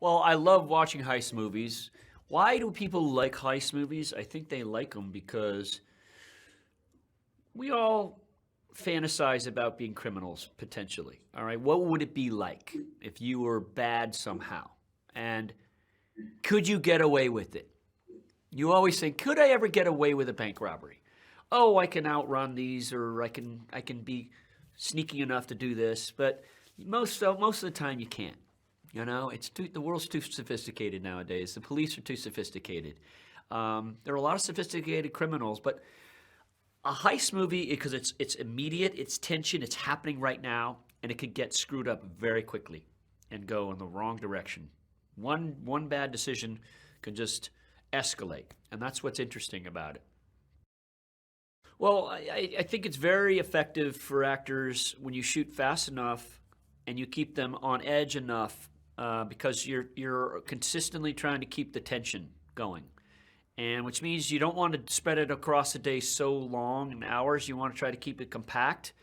Well, I love watching heist movies. Why do people like heist movies? I think they like them because we all fantasize about being criminals potentially. All right, what would it be like if you were bad somehow? And could you get away with it? You always think, could I ever get away with a bank robbery? Oh, I can outrun these, or I can be sneaky enough to do this, but most of the time you can't. You know, the world's too sophisticated nowadays. The police are too sophisticated. There are a lot of sophisticated criminals, but a heist movie, because it's immediate, it's tension, it's happening right now, and it could get screwed up very quickly and go in the wrong direction. One bad decision can just escalate, and that's what's interesting about it. Well, I think it's very effective for actors when you shoot fast enough and you keep them on edge enough, because you're consistently trying to keep the tension going, and which means you don't want to spread it across the day so long in hours. You want to try to keep it compact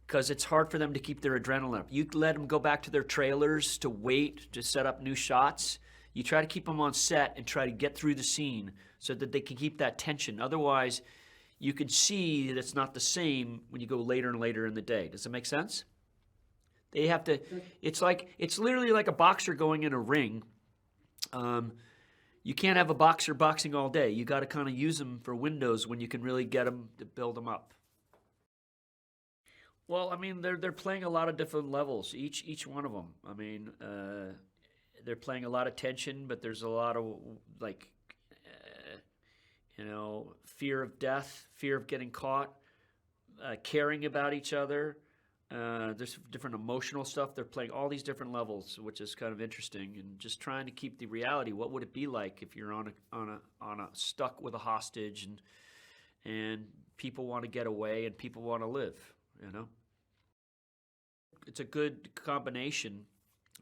because it's hard for them to keep their adrenaline up. You let them go back to their trailers to wait to set up new shots. You try to keep them on set and try to get through the scene so that they can keep that tension. Otherwise, you can see that it's not the same when you go later and later in the day. Does it make sense? They have to. It's literally like a boxer going in a ring. You can't have a boxer boxing all day. You got to kind of use them for windows when you can really get them to build them up. Well, I mean, they're playing a lot of different levels. Each one of them. I mean, they're playing a lot of tension, but there's a lot of like, fear of death, fear of getting caught, caring about each other. There's different emotional stuff. They're playing all these different levels, which is kind of interesting, and just trying to keep the reality. What would it be like if you're on a stuck with a hostage, and people want to get away and people want to live? You know, it's a good combination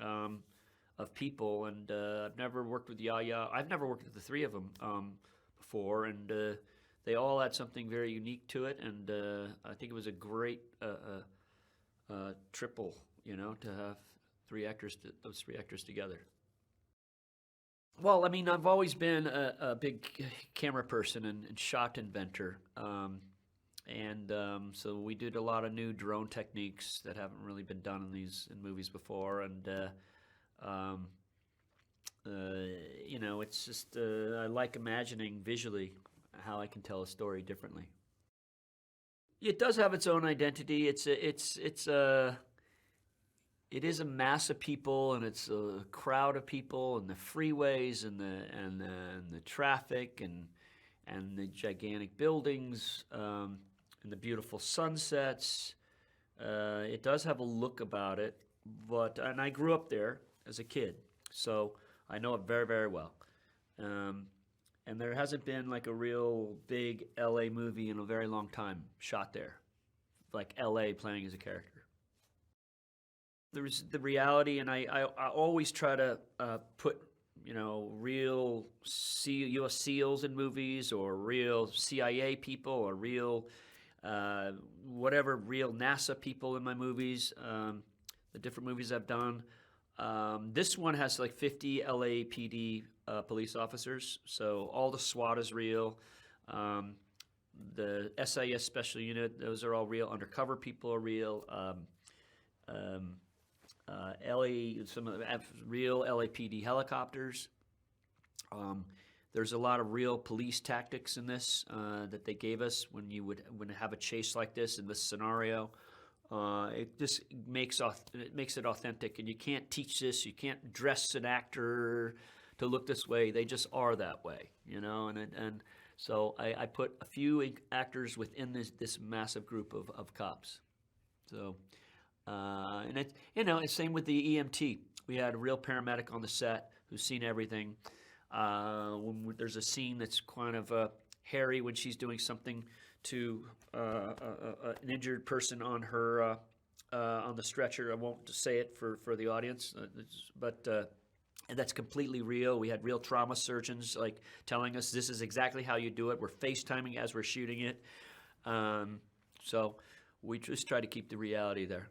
of people, and I've never worked with Yaya. I've never worked with the three of them before, and they all had something very unique to it, and I think it was a great triple, to have those three actors together. Well, I mean, I've always been a big camera person and shot inventor. So we did a lot of new drone techniques that haven't really been done in movies before. And, it's just, I like imagining visually how I can tell a story differently. It does have its own identity. It is a mass of people, and it's a crowd of people, and the freeways, and the traffic, and the gigantic buildings, and the beautiful sunsets. It does have a look about it, and I grew up there as a kid, so I know it very, very well. And there hasn't been like a real big LA movie in a very long time shot there, like LA playing as a character. There's the reality, and I always try to put real U.S. SEALs in movies, or real CIA people, or real whatever, real NASA people in my movies. The different movies I've done. This one has like 50 LAPD police officers, so all the SWAT is real. The SIS special unit, those are all real. Undercover people are real. Some of the real LAPD helicopters. There's a lot of real police tactics in this that they gave us when you would have a chase like this in this scenario. It just makes it authentic, and you can't teach this. You can't dress an actor to look this way. They just are that way, And so I put a few actors within this massive group of cops. So. And it's same with the EMT. We had a real paramedic on the set who's seen everything. There's a scene that's kind of hairy when she's doing something to an injured person on her on the stretcher. I won't say it for the audience, but and that's completely real. We had real trauma surgeons like telling us this is exactly how you do it. We're FaceTiming as we're shooting it. So we just try to keep the reality there.